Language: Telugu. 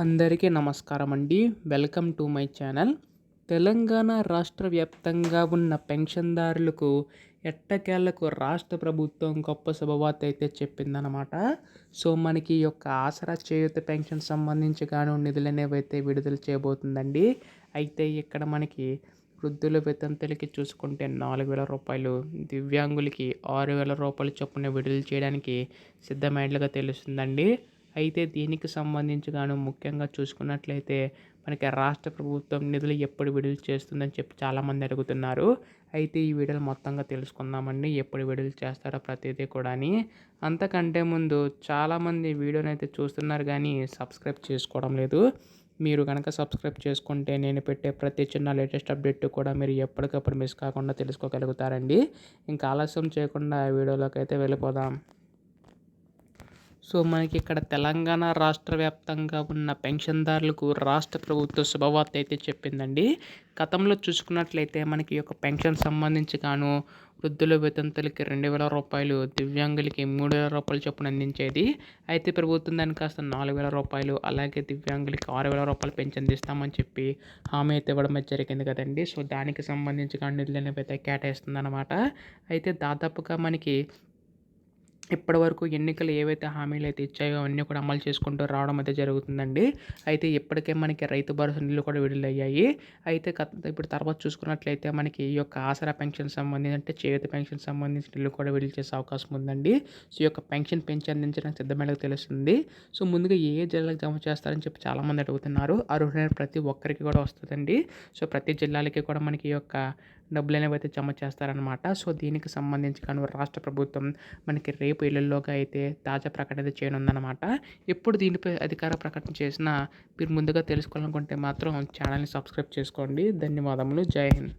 అందరికీ నమస్కారం అండి. Welcome to my channel. Telangana రాష్ట్ర వ్యాప్తంగా ఉన్న పెన్షన్దారులకు ఎట్టకేలకు రాష్ట్ర ప్రభుత్వం గొప్ప శుభవార్త అయితే చెప్పిందనమాట. సో మనకి ఈ యొక్క ఆసరా చేయూత పెన్షన్ సంబంధించి గాను నిధులు అనేవి అయితే విడుదల చేయబోతుందండి. అయితే ఇక్కడ మనకి వృద్ధుల వితంతులకి చూసుకుంటే 4,000 రూపాయలు, దివ్యాంగులకి 6,000 రూపాయల చొప్పున విడుదల చేయడానికి సిద్ధమైనట్లుగా తెలుస్తుందండి. అయితే దీనికి సంబంధించి గాను ముఖ్యంగా చూసుకున్నట్లయితే మనకి రాష్ట్ర ప్రభుత్వం నిధులు ఎప్పుడు విడుదల చేస్తుందని చెప్పి చాలామంది అడుగుతున్నారు. అయితే ఈ వీడియోలో మొత్తంగా తెలుసుకుందామండి, ఎప్పుడు విడుదల చేస్తారో ప్రతిదీ కూడాని. అంతకంటే ముందు చాలామంది వీడియోని అయితే చూస్తున్నారు కానీ సబ్స్క్రైబ్ చేసుకోవడం లేదు. మీరు కనుక సబ్స్క్రైబ్ చేసుకుంటే నేను పెట్టే ప్రతి చిన్న లేటెస్ట్ అప్డేట్ కూడా మీరు ఎప్పటికప్పుడు మిస్ కాకుండా తెలుసుకోగలుగుతారండి. ఇంకా ఆలస్యం చేయకుండా వీడియోలోకి అయితే వెళ్ళిపోదాం. సో మనకి ఇక్కడ తెలంగాణ రాష్ట్ర వ్యాప్తంగా ఉన్న పెన్షన్దారులకు రాష్ట్ర ప్రభుత్వ శుభవార్త అయితే చెప్పిందండి. గతంలో చూసుకున్నట్లయితే మనకి ఈ యొక్క పెన్షన్ సంబంధించి గాను వృద్ధుల వితంతులకి 2,000 రూపాయలు, దివ్యాంగులకి 3,000 రూపాయలు చొప్పున అందించేది. అయితే ప్రభుత్వం దాన్ని కాస్త 4,000 రూపాయలు, అలాగే దివ్యాంగులకి 6,000 రూపాయలు పెన్షన్ ఇస్తామని చెప్పి హామీ అయితే ఇవ్వడం జరిగింది కదండి. సో దానికి సంబంధించి కానీ నిధులు అనేవి అయితే కేటాయిస్తుందన్నమాట. అయితే దాదాపుగా మనకి ఇప్పటివరకు ఎన్నికలు ఏవైతే హామీలు అయితే ఇచ్చాయో అవన్నీ కూడా అమలు చేసుకుంటూ రావడం అయితే జరుగుతుందండి. అయితే ఇప్పటికే మనకి రైతు భరోసా నిధులు కూడా విడుదలయ్యాయి. అయితే ఇప్పుడు తర్వాత చూసుకున్నట్లయితే మనకి ఈ యొక్క ఆసరా పెన్షన్ సంబంధించి అంటే చేయూత పెన్షన్ సంబంధించిన నిధులు కూడా విడుదల చేసే అవకాశం ఉందండి. సో ఈ యొక్క పెన్షన్ పెంచి అందించడానికి సిద్ధమైనట్టు తెలుస్తుంది. సో ముందుగా ఏ జిల్లాలకు జమ చేస్తారని చెప్పి చాలామంది అడుగుతున్నారు. అర్హులైన ప్రతి ఒక్కరికి కూడా వస్తుందండి. సో ప్రతి జిల్లాలకి కూడా మనకి ఈ యొక్క డబ్బులు అనేవి అయితే జమ చేస్తారనమాట. సో దీనికి సంబంధించి కానీ రాష్ట్ర ప్రభుత్వం మనకి రేపు ఎల్లుల్లోగా అయితే తాజా ప్రకటన అయితే చేయనుందనమాట. ఎప్పుడు దీనిపై అధికార ప్రకటన చేసినా మీరు ముందుగా తెలుసుకోవాలనుకుంటే మాత్రం ఛానల్ని సబ్స్క్రైబ్ చేసుకోండి. ధన్యవాదములు. జై హింద్.